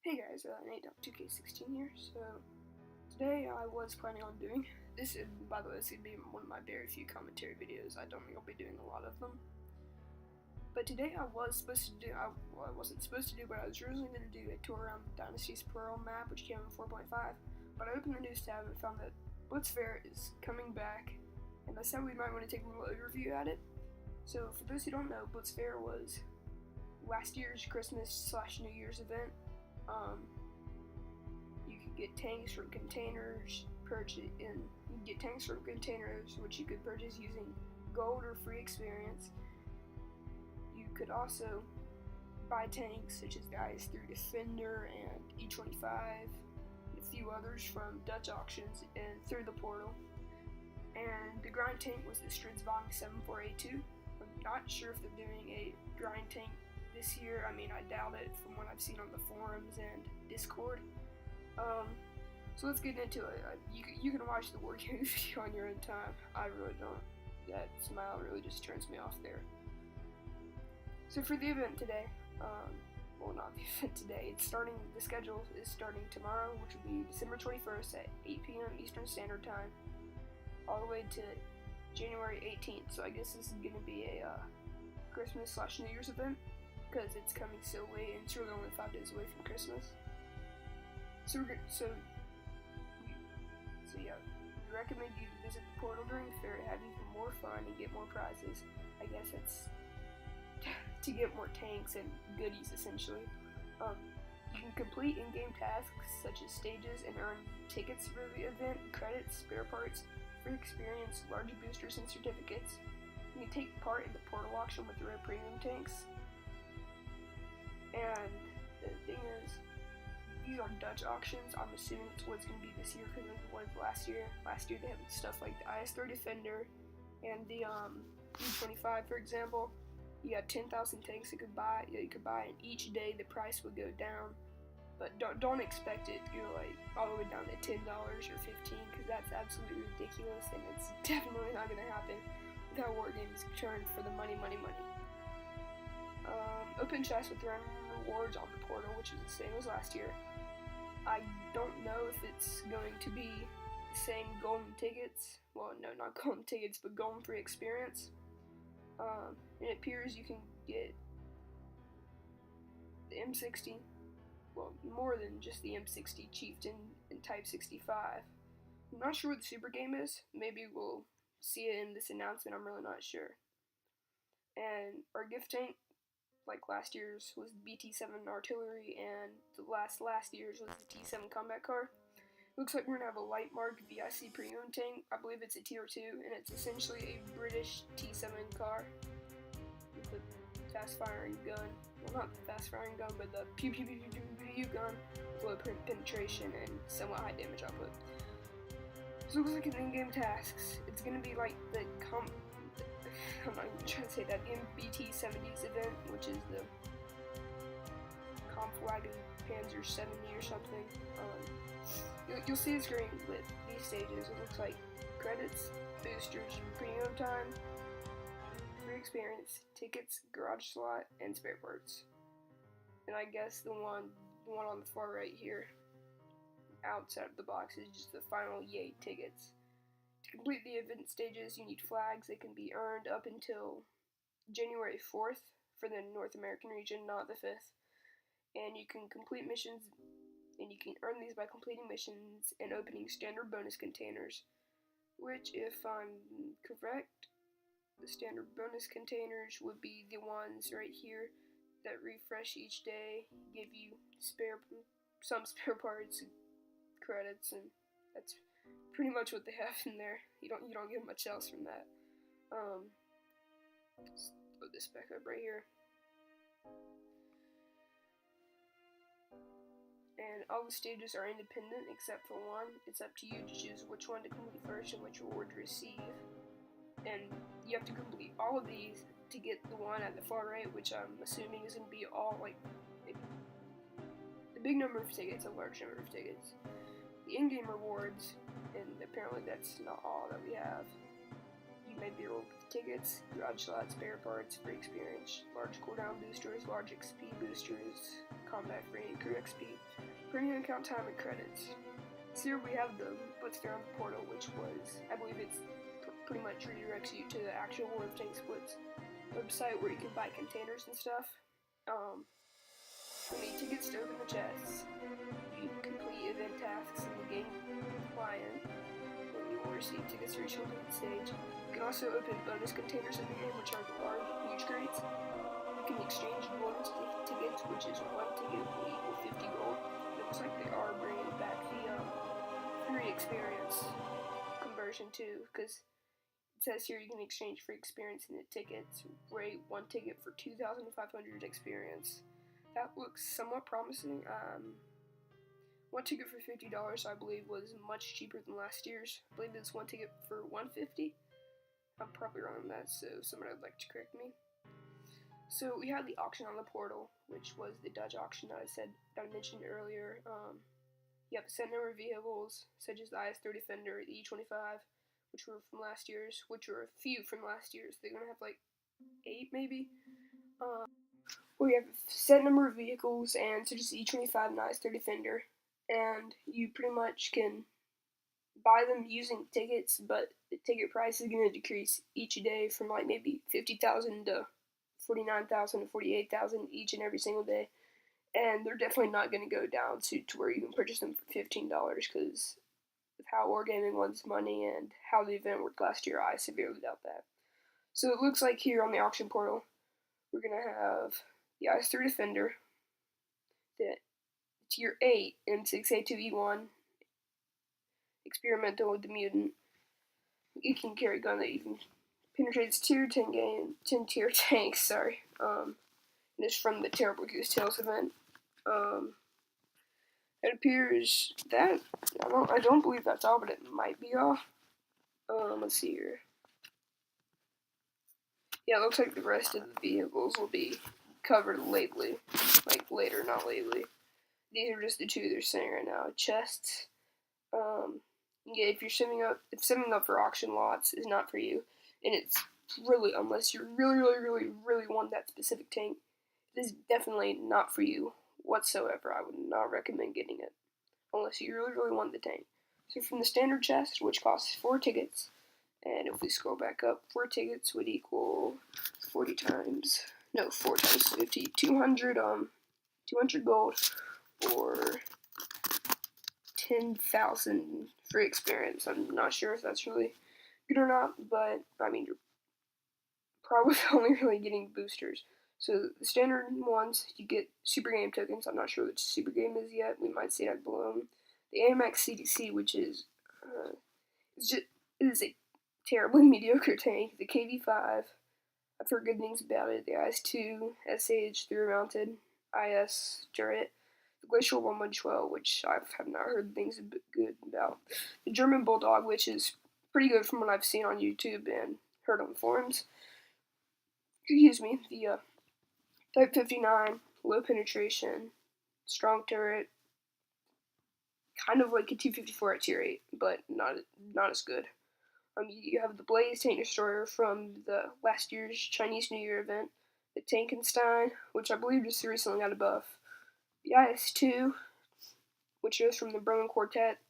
Hey guys, Nate.2K16 here. So today I was planning on doing this. By the way, this would be one of my very few commentary videos. I don't think I'll be doing a lot of them. But today I was supposed to do. I wasn't supposed to do, but I was originally going to do a tour around Dynasty's Pearl map, which came in 4.5. But I opened the news tab and found that Blitz Fair is coming back, and I said we might want to take a little overview at it. So for those who don't know, Blitz Fair was last year's Christmas/New Year's event. You could get tanks from containers, which you could purchase using gold or free experience. You could also buy tanks such as the IS-3 Defender and E25, and a few others from Dutch auctions and through the portal. And the grind tank was the Stridsvang 74A2. I'm not sure if they're doing a grind tank this year. I mean, I doubt it from what I've seen on the forums and Discord. So let's get into it. You can watch the Wargame video on your own time. I really don't. That smile really just turns me off there. So for the event today, well, not the event today, the schedule is starting tomorrow, which will be December 21st at 8 p.m. Eastern Standard Time, all the way to January 18th. So I guess this is going to be a Christmas/New Year's event, because it's coming so late and it's really only 5 days away from Christmas. So yeah, we recommend you to visit the portal during the fair to have even more fun and get more prizes. I guess it's to get more tanks and goodies, essentially. You can complete in-game tasks such as stages and earn tickets for the event, credits, spare parts, free experience, large boosters, and certificates. You can take part in the portal auction with the rare premium tanks. And the thing is, these are Dutch auctions. I'm assuming it's what it's going to be this year because it was last year. Last year they had stuff like the IS-3 Defender and the E25, for example. You had 10,000 tanks you could buy, and each day the price would go down. But don't expect it to go like all the way down to $10 or $15, because that's absolutely ridiculous, and it's definitely not going to happen with how Wargames turn for the money. Open chests with random rewards on the portal, which is the same as last year. I don't know if it's going to be the same golden tickets. Well, no, not golden tickets, but golden free experience. It appears you can get the M60, well, more than just the M60 Chieftain and Type 65. I'm not sure what the Supergame is. Maybe we'll see it in this announcement. I'm really not sure. And our gift tank, like last year's, was the BT7 artillery, and the last year's was the T7 combat car. Looks like we're gonna have a light mark VIC pre-owned tank. I believe it's a tier 2, and it's essentially a British T7 car with the fast firing gun. Well, not the fast firing gun, but the pew pew pew pew pew pew gun with low penetration and somewhat high damage output. So it looks like in in-game tasks, it's gonna be like the I'm not even trying to say that, the MBT-70s event, which is the Kampfwagen Panzer 70 or something. You'll see the screen with these stages. It looks like credits, boosters, premium time, free experience, tickets, garage slot, and spare parts. And I guess the one on the far right here, outside of the box, is just the final yay tickets. To complete the event stages, you need flags. They can be earned up until January 4th for the North American region, not the 5th. And you can complete missions, and you can earn these by completing missions and opening standard bonus containers, which, if I'm correct, the standard bonus containers would be the ones right here that refresh each day, give you some spare parts, credits, and that's pretty much what they have in there. You don't get much else from that. Let's put this back up right here. And all the stages are independent except for one. It's up to you to choose which one to complete first and which reward to receive. And you have to complete all of these to get the one at the far right, which I'm assuming is going to be all like a big number of tickets, a large number of tickets. The in-game rewards, and apparently that's not all that we have. You may be rewarded with tickets, garage slots, spare parts, free experience, large cooldown boosters, large XP boosters, combat free and crew XP, premium account time, and credits. So here we have the Blitz Fair portal, which was, I believe it's pretty much redirects you to the actual World of Tanks Blitz website where you can buy containers and stuff. You need tickets to open the chests. You complete event tasks in the game client, and you will receive tickets to reach the stage. You can also open bonus containers in the game, which are large, huge crates. You can exchange gold tickets, which is one ticket will equal 50 gold. It looks like they are bringing back the free experience conversion too, because it says here you can exchange free experience into tickets. Rate one ticket for 2,500 experience. That looks somewhat promising. One ticket for $50, I believe, was much cheaper than last year's. I believe it's one ticket for $150. I'm probably wrong on that, so somebody would like to correct me. So we had the auction on the portal, which was the Dutch auction that I mentioned earlier. You have a set number of vehicles, such as the IS-30 Defender, the E25, which were from last year's, which were a few from last year's. They're gonna have like 8 maybe. We have a set number of vehicles, and such as the E25 and IS-30 Defender, and you pretty much can buy them using tickets, but the ticket price is going to decrease each day from like maybe 50,000 to 49,000 to 48,000 each and every single day, and they're definitely not going to go down to where you can purchase them for $15, because of how Wargaming wants money and how the event worked last year, I severely doubt that. So it looks like here on the auction portal, we're going to have the IS-3 Defender, the Tier 8 M6A2E1, experimental with the mutant. You can carry a gun that you can penetrates tier 10 tier tanks, sorry. And it's from the Terrible Goose Tales event. It appears that I don't believe that's all, but it might be all. Let's see here. Yeah, it looks like the rest of the vehicles will be covered lately. Like later, not lately. These are just the two they're saying right now. Chests. Yeah, if simming up for auction lots is not for you, and it's really, unless you really want that specific tank, it is definitely not for you whatsoever. I would not recommend getting it unless you really want the tank. So from the standard chest, which costs 4 tickets, and if we scroll back up, 4 tickets would equal 4 times 50, 200 gold, or 10,000 free experience. I'm not sure if that's really good or not, but I mean, you're probably only really getting boosters. So the standard ones, you get Supergame tokens. I'm not sure which Supergame is yet. We might see that below them. The AMX CDC, which is it is a terribly mediocre tank. The KV5, I've heard good things about it. The IS-2 SH3 mounted IS turret. The Glacial 112, which I have not heard things good about. The German Bulldog, which is pretty good from what I've seen on YouTube and heard on forums. Excuse me. The Type 59, low penetration, strong turret, kind of like a 254 at tier 8, but not as good. You have the Blaze Tank Destroyer from the last year's Chinese New Year event. The Tankenstein, which I believe just recently got a buff. The IS-2, which is from the Berlin Quartet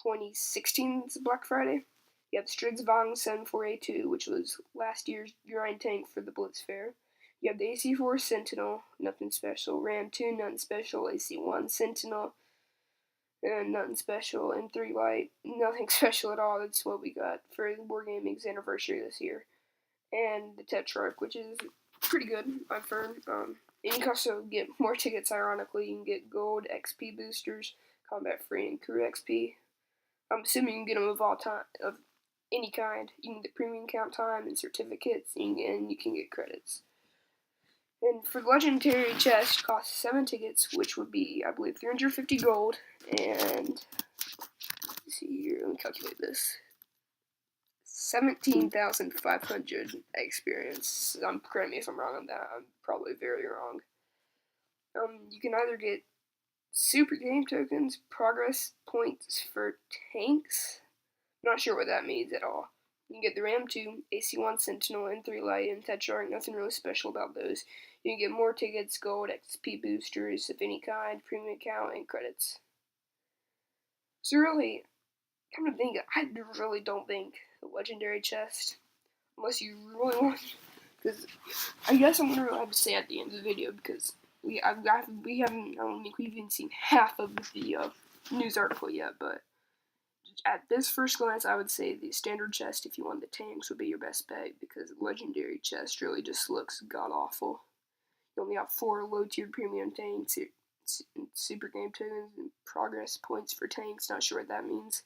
2016's Black Friday. You have the Stridsvang 74A2, which was last year's Urine tank for the Blitz Fair. You have the AC-4 Sentinel, nothing special. Ram 2, nothing special. AC-1 Sentinel, and nothing special. M3 Light, nothing special at all. That's what we got for Wargaming's anniversary this year. And the Tetrarch, which is pretty good, I've heard. And you can also get more tickets, ironically. You can get gold, XP boosters, combat free, and crew XP. I'm assuming you can get them of any kind. You can get premium count time and certificates, and you can get credits. And for the legendary chest, costs 7 tickets, which would be, I believe, 350 gold, and let's see here, let me calculate this. 17,500 experience. Correct me if I'm wrong on that. I'm probably very wrong. You can either get super game tokens, progress points for tanks. Not sure what that means at all. You can get the Ram 2, AC1 Sentinel, and 3 Light, and Tetrarch. Nothing really special about those. You can get more tickets, gold, XP boosters of any kind, premium account, and credits. So really, come to think, I really don't think the legendary chest, unless you really want, because I guess I'm gonna have to say at the end of the video, because we haven't, I don't think we've even seen half of the news article yet, but at this first glance, I would say the standard chest, if you want the tanks, would be your best bet, because the legendary chest really just looks god-awful. You only have 4 low-tier premium tanks, Supergame tokens, and progress points for tanks. Not sure what that means.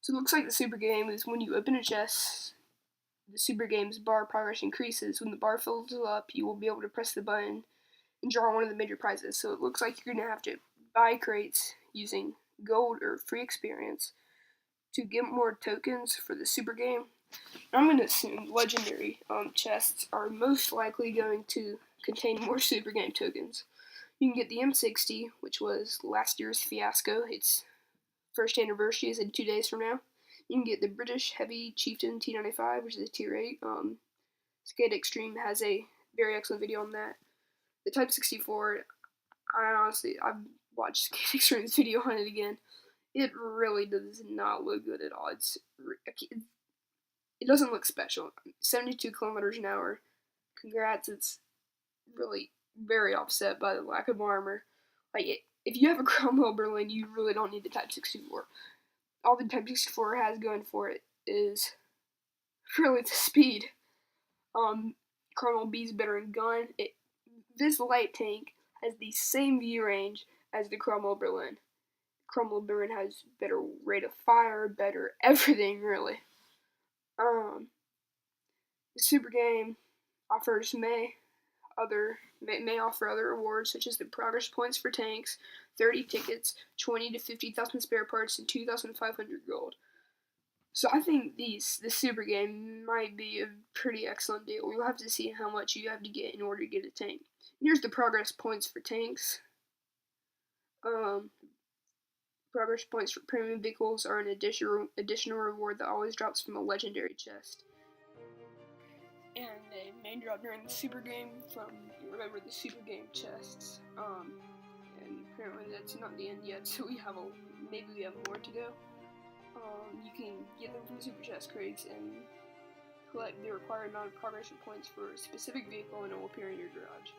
So it looks like the Supergame is when you open a chest, the Supergame's bar progress increases. When the bar fills up, you will be able to press the button and draw one of the major prizes. So it looks like you're going to have to buy crates using gold or free experience to get more tokens for the Supergame. I'm going to assume legendary chests are most likely going to contain more Supergame tokens. You can get the M60, which was last year's fiasco. Its first anniversary is in 2 days from now. You can get the British Heavy Chieftain T95, which is a tier 8. Skate Extreme has a very excellent video on that. The Type 64, I've watched Skate Extreme's video on it again. It really does not look good at all. It doesn't look special. 72 kilometers an hour. Congrats, it's really very offset by the lack of armor. If you have a Cromwell Berlin, you really don't need the Type 64. All the Type 64 has going for it is really the speed. Cromwell B's better in gun. This light tank has the same view range as the Cromwell Berlin. Cromwell Berlin has better rate of fire, better everything, really. The Supergame may offer other rewards, such as the progress points for tanks, 30 tickets, 20 to 50,000 spare parts, and 2,500 gold. So I think the Supergame might be a pretty excellent deal. We'll have to see how much you have to get in order to get a tank. Here's the progress points for tanks. Progress points for premium vehicles are an additional reward that always drops from a legendary chest. And they may drop during the Supergame from, remember, the Supergame chests. And apparently that's not the end yet, so maybe we have more to go. You can get them from the Super Chest crates and collect the required amount of progress points for a specific vehicle, and it will appear in your garage.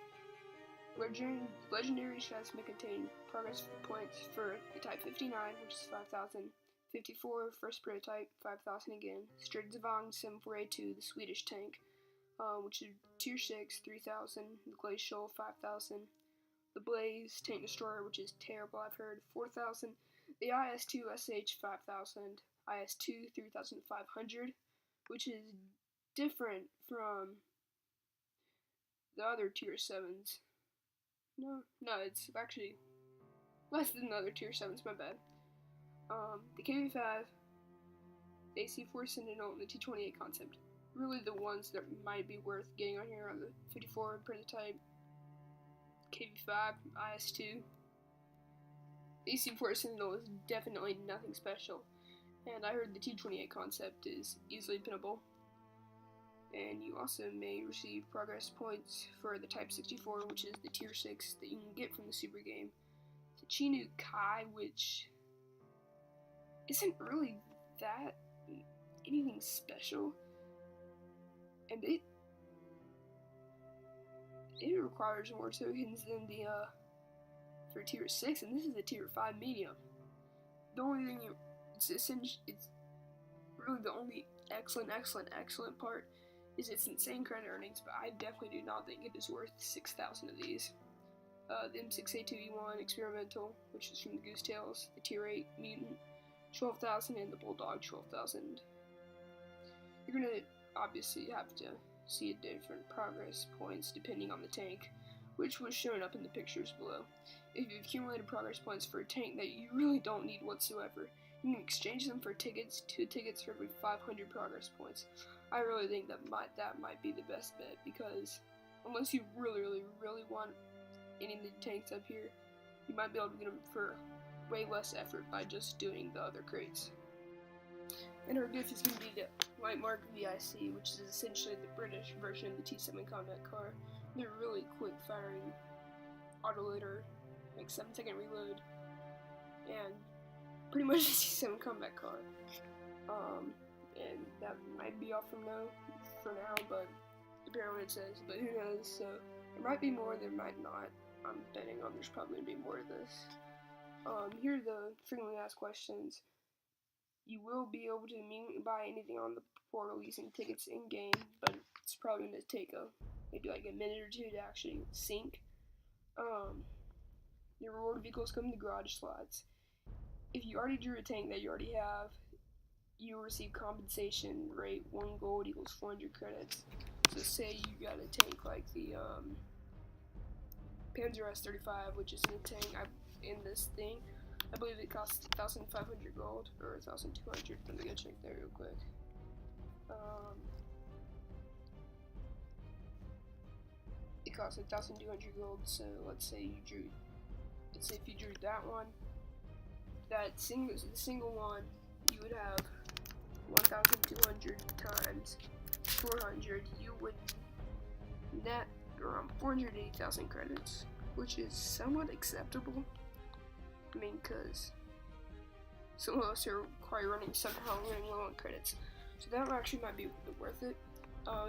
Legendary chests may contain progress points for the Type 59, which is 5,000, 54, first prototype, 5,000 again, Stridsvagn 748-2, the Swedish tank, which is tier 6, 3,000, the Glacial, 5,000, the Blaze tank destroyer, which is terrible, I've heard, 4,000, the IS-2 SH 5,000, IS-2 3,500, which is different from the other tier 7s. No, it's actually less than the other tier 7s, my bad. The KV-5, the AC4 Sentinel, and the T28 concept. Really the ones that might be worth getting on here are the 54 prototype, KV-5, IS-2. The AC4 Sentinel is definitely nothing special, and I heard the T28 concept is easily pinnable. And you also may receive progress points for the Type 64, which is the tier 6 that you can get from the Supergame. The Chinook Kai, which isn't really that anything special, and it requires more tokens than the for tier 6, and this is a tier 5 medium. The only thing it's really the only excellent part is its insane credit earnings, but I definitely do not think it is worth 6,000 of these. The M6A2E1 Experimental, which is from the Goose Tails, the tier 8 Mutant, 12,000, and the Bulldog, 12,000. You're gonna obviously have to see different progress points depending on the tank, which was shown up in the pictures below. If you've accumulated progress points for a tank that you really don't need whatsoever, you can exchange them for tickets, 2 tickets for every 500 progress points. I really think that might be the best bet, because unless you really want any of the tanks up here, you might be able to get them for way less effort by just doing the other crates. And our gift is going to be the Light Mark VIC, which is essentially the British version of the T7 combat car. They're really quick firing autoloader, like 7-second reload, and pretty much a T7 combat car. And that might be all for now, but apparently it says, but who knows, so there might be more, there might not. I'm betting on there's probably going to be more of this. Here are the frequently asked questions. You will be able to immediately buy anything on the portal using tickets in-game, but it's probably going to take maybe like a minute or two to actually sync. Your reward vehicles come in the garage slots. If you already drew a tank that you already have, you will receive compensation rate 1 gold equals 400 credits. So say you got a tank like the Panzer S35, which is in a tank in this thing. I believe it costs 1,500 gold, or 1,200. Let me go check there real quick. It costs 1,200 gold, so let's say if you drew that one, the single one, you would have 1,200 times 400, you would net around 480,000 credits, which is somewhat acceptable. I mean, because some of us are somehow running low on credits, so that actually might be worth it.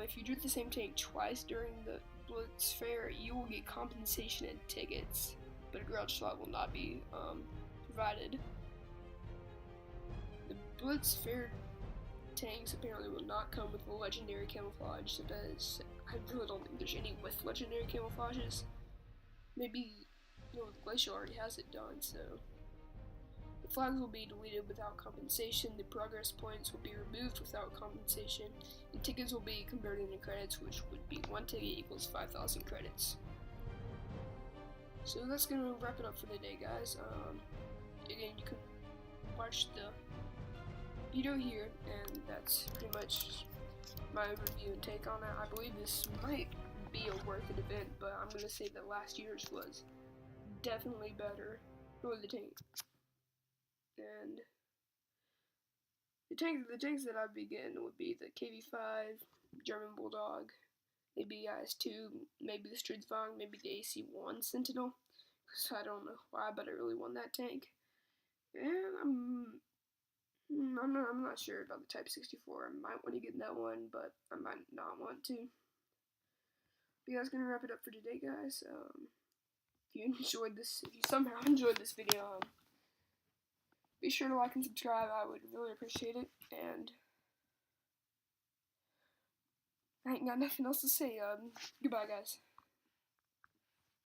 If you drew the same tank twice during the Blitz Fair, you will get compensation and tickets, but a garage slot will not be provided. The Blitz Fair tanks apparently will not come with legendary camouflage, so I really don't think there's any with legendary camouflages. Maybe, the Glacial already has it done, so. The flags will be deleted without compensation, the progress points will be removed without compensation, and tickets will be converted into credits, which would be 1 ticket equals 5,000 credits. So that's gonna wrap it up for today, guys. Again, you can watch the video here, and that's pretty much my review and take on it. I believe this might be a worth it event, but I'm gonna say that last year's was definitely better for the tank. And the tanks that I'd be getting would be the KV5, German Bulldog, maybe IS-2, maybe the Stridsvagn, maybe the AC-1 Sentinel, because I don't know why, but I really want that tank. And I'm not sure about the Type 64. I might want to get that one, but I might not want to. But yeah, that's gonna wrap it up for today, guys. If you somehow enjoyed this video, be sure to like and subscribe. I would really appreciate it. And I ain't got nothing else to say. Goodbye, guys.